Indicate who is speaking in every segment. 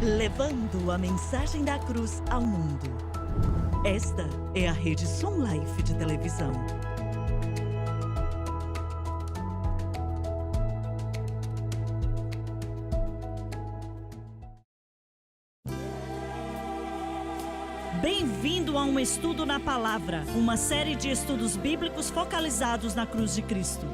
Speaker 1: levando a mensagem da cruz ao mundo. Esta é a Rede Som Life de televisão. Bem-vindo a um estudo na palavra, uma série de estudos bíblicos focalizados na cruz de Cristo.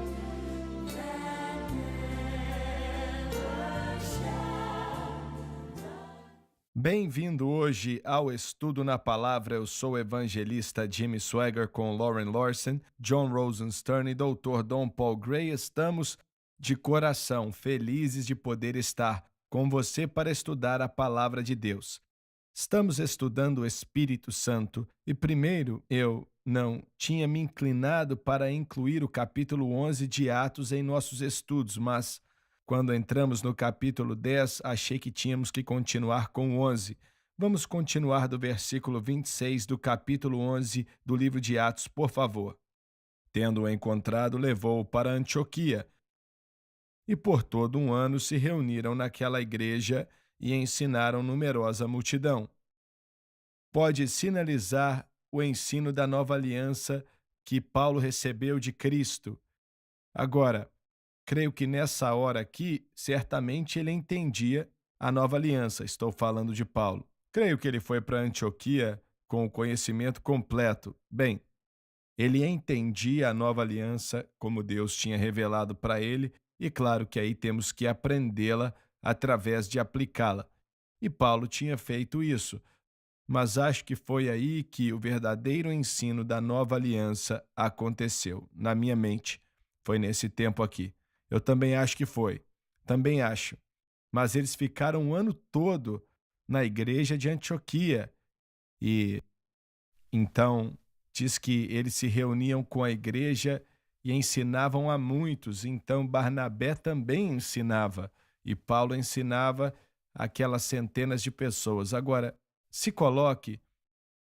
Speaker 2: Bem-vindo hoje ao Estudo na Palavra. Eu sou o evangelista Jimmy Swaggart com Lauren Larson, John Rosenstern e Dr. Don Paul Gray. Estamos de coração felizes de poder estar com você para estudar a Palavra de Deus. Estamos estudando o Espírito Santo e primeiro eu não tinha me inclinado para incluir o capítulo 11 de Atos em nossos estudos, mas quando entramos no capítulo 10, achei que tínhamos que continuar com o 11. Vamos continuar do versículo 26 do capítulo 11 do livro de Atos, por favor. Tendo-o encontrado, levou-o para Antioquia. E por todo um ano se reuniram naquela igreja e ensinaram numerosa multidão. Pode sinalizar o ensino da nova aliança que Paulo recebeu de Cristo. Agora, creio que nessa hora aqui, certamente ele entendia a nova aliança. Estou falando de Paulo. Creio que ele foi para Antioquia com o conhecimento completo. Bem, ele entendia a nova aliança como Deus tinha revelado para ele, e claro que aí temos que aprendê-la através de aplicá-la. E Paulo tinha feito isso. Mas acho que foi aí que o verdadeiro ensino da nova aliança aconteceu. Na minha mente, foi nesse tempo aqui. Eu também acho que foi. Também acho. Mas eles ficaram um ano todo na igreja de Antioquia. E então diz que eles se reuniam com a igreja e ensinavam a muitos. Então Barnabé também ensinava. E Paulo ensinava aquelas centenas de pessoas. Agora, se coloque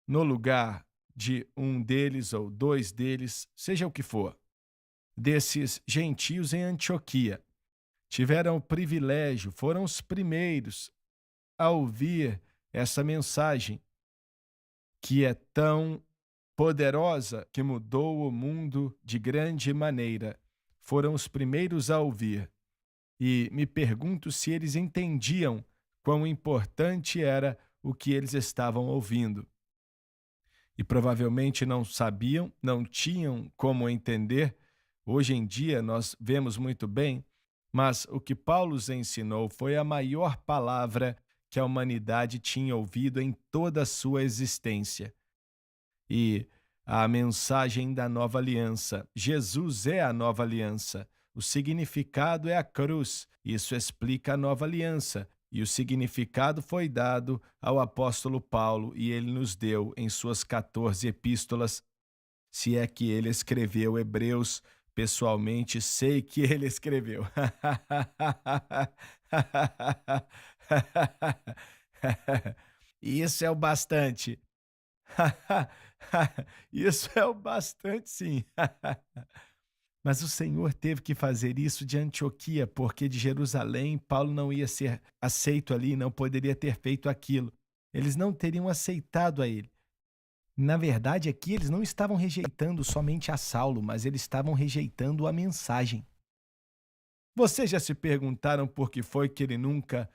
Speaker 2: no lugar de um deles ou dois deles, seja o que for, desses gentios em Antioquia. Tiveram o privilégio, foram os primeiros a ouvir essa mensagem que é tão poderosa que mudou o mundo de grande maneira. Foram os primeiros a ouvir. E me pergunto se eles entendiam quão importante era o que eles estavam ouvindo. E provavelmente não sabiam, não tinham como entender. Hoje em dia nós vemos muito bem, mas o que Paulo os ensinou foi a maior palavra que a humanidade tinha ouvido em toda a sua existência. E a mensagem da nova aliança. Jesus é a nova aliança. O significado é a cruz. Isso explica a nova aliança. E o significado foi dado ao apóstolo Paulo e ele nos deu em suas 14 epístolas. Se é que ele escreveu Hebreus, pessoalmente sei que ele escreveu. Isso é o bastante. Isso é o bastante, sim. Mas o Senhor teve que fazer isso de Antioquia, porque de Jerusalém Paulo não ia ser aceito ali, não poderia ter feito aquilo. Eles não teriam aceitado a ele. Na verdade, aqui eles não estavam rejeitando somente a Saulo, mas eles estavam rejeitando a mensagem. Vocês já se perguntaram por que foi que ele nunca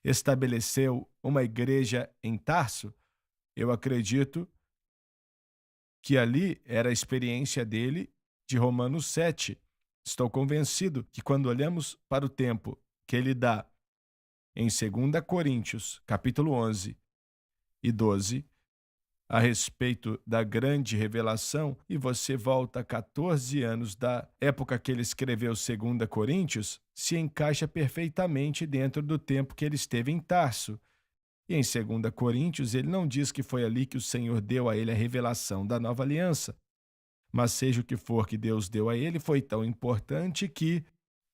Speaker 2: estabeleceu uma igreja em Tarso? Eu acredito que ali era a experiência dele de Romanos 7. Estou convencido que quando olhamos para o tempo que ele dá em 2 Coríntios, capítulo 11 e 12, a respeito da grande revelação, e você volta 14 anos da época que ele escreveu 2 Coríntios, se encaixa perfeitamente dentro do tempo que ele esteve em Tarso. E em 2 Coríntios, ele não diz que foi ali que o Senhor deu a ele a revelação da nova aliança. Mas seja o que for que Deus deu a ele, foi tão importante que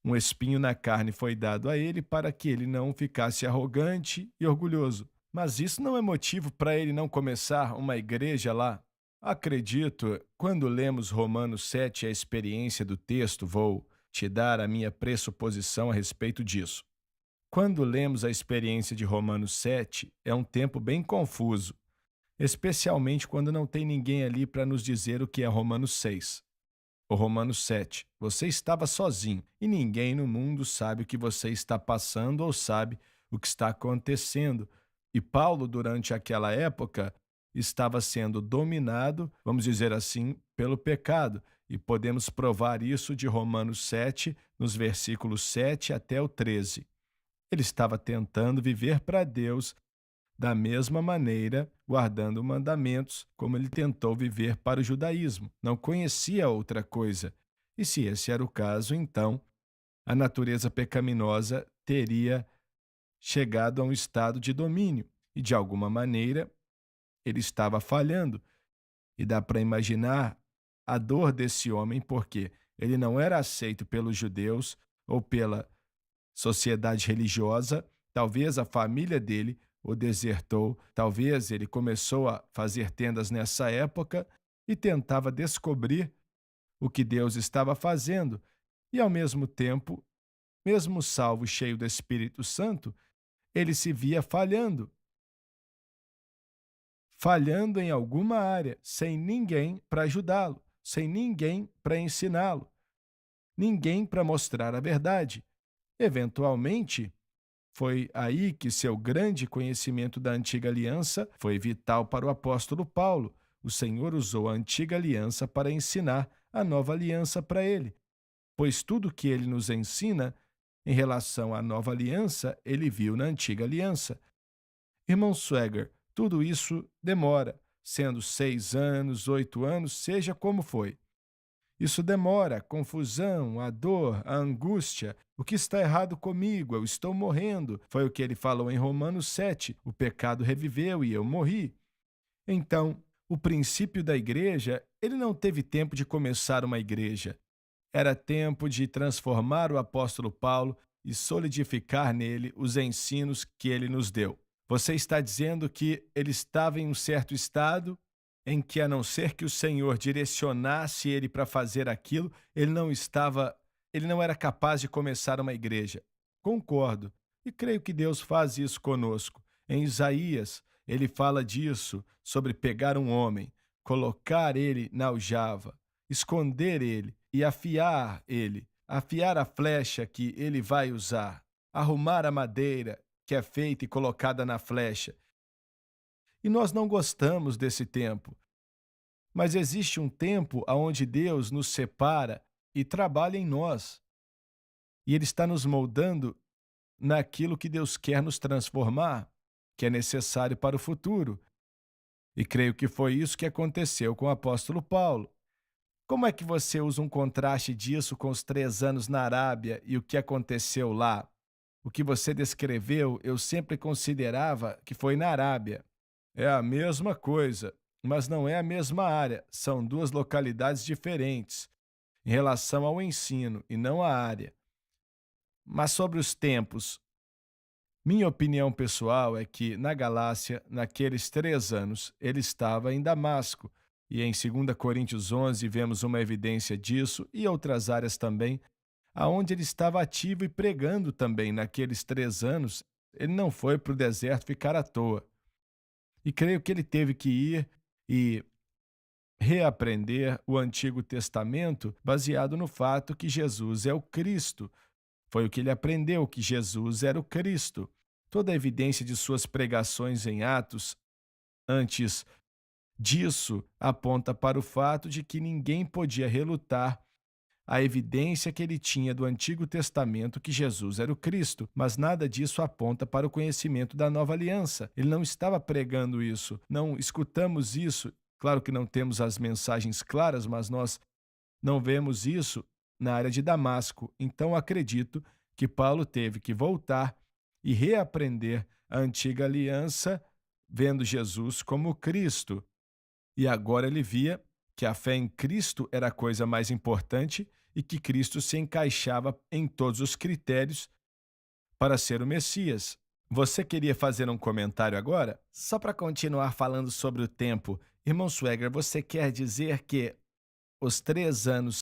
Speaker 2: um espinho na carne foi dado a ele para que ele não ficasse arrogante e orgulhoso. Mas isso não é motivo para ele não começar uma igreja lá. Acredito, quando lemos Romanos 7, a experiência do texto, vou te dar a minha pressuposição a respeito disso. Quando lemos a experiência de Romanos 7, é um tempo bem confuso, especialmente quando não tem ninguém ali para nos dizer o que é Romanos 6. O Romanos 7. Você estava sozinho e ninguém no mundo sabe o que você está passando ou sabe o que está acontecendo. E Paulo, durante aquela época, estava sendo dominado, vamos dizer assim, pelo pecado. E podemos provar isso de Romanos 7, nos versículos 7 até o 13. Ele estava tentando viver para Deus da mesma maneira, guardando mandamentos, como ele tentou viver para o judaísmo. Não conhecia outra coisa. E se esse era o caso, então a natureza pecaminosa teria chegado a um estado de domínio. E de alguma maneira ele estava falhando. E dá para imaginar a dor desse homem, porque ele não era aceito pelos judeus ou pela sociedade religiosa. Talvez a família dele o desertou, talvez ele começou a fazer tendas nessa época e tentava descobrir o que Deus estava fazendo. E ao mesmo tempo, mesmo salvo e cheio do Espírito Santo, ele se via falhando em alguma área, sem ninguém para ajudá-lo, sem ninguém para ensiná-lo, ninguém para mostrar a verdade. Eventualmente, foi aí que seu grande conhecimento da antiga aliança foi vital para o apóstolo Paulo. O Senhor usou a antiga aliança para ensinar a nova aliança para ele, pois tudo que ele nos ensina em relação à nova aliança, ele viu na antiga aliança. Irmão Swagger, tudo isso demora, sendo 6 anos, 8 anos, seja como foi. Isso demora, a confusão, a dor, a angústia. O que está errado comigo? Eu estou morrendo. Foi o que ele falou em Romanos 7. O pecado reviveu e eu morri. Então, o princípio da igreja, ele não teve tempo de começar uma igreja. Era tempo de transformar o apóstolo Paulo e solidificar nele os ensinos que ele nos deu. Você está dizendo que ele estava em um certo estado em que, a não ser que o Senhor direcionasse ele para fazer aquilo, ele não era capaz de começar uma igreja. Concordo, e creio que Deus faz isso conosco. Em Isaías, ele fala disso, sobre pegar um homem, colocar ele na aljava, esconder ele e afiar a flecha que ele vai usar, arrumar a madeira que é feita e colocada na flecha. E nós não gostamos desse tempo. Mas existe um tempo onde Deus nos separa e trabalha em nós. E Ele está nos moldando naquilo que Deus quer nos transformar, que é necessário para o futuro. E creio que foi isso que aconteceu com o apóstolo Paulo. Como é que você usa um contraste disso com os 3 anos na Arábia e o que aconteceu lá? O que você descreveu, eu sempre considerava que foi na Arábia. É a mesma coisa, mas não é a mesma área. São 2 localidades diferentes em relação ao ensino e não à área. Mas sobre os tempos, minha opinião pessoal é que na Galácia, naqueles 3 anos, ele estava em Damasco. E em 2 Coríntios 11 vemos uma evidência disso e outras áreas também, aonde ele estava ativo e pregando também naqueles 3 anos. Ele não foi para o deserto ficar à toa. E creio que ele teve que ir e reaprender o Antigo Testamento baseado no fato que Jesus é o Cristo. Foi o que ele aprendeu, que Jesus era o Cristo. Toda a evidência de suas pregações em Atos, antes disso, aponta para o fato de que ninguém podia relutar a evidência que ele tinha do Antigo Testamento que Jesus era o Cristo, mas nada disso aponta para o conhecimento da Nova Aliança. Ele não estava pregando isso, não escutamos isso. Claro que não temos as mensagens claras, mas nós não vemos isso na área de Damasco. Então acredito que Paulo teve que voltar e reaprender a Antiga Aliança, vendo Jesus como Cristo. E agora ele via que a fé em Cristo era a coisa mais importante e que Cristo se encaixava em todos os critérios para ser o Messias. Você queria fazer um comentário agora? Só para continuar falando sobre o tempo, irmão Swagger, você quer dizer que os 3 anos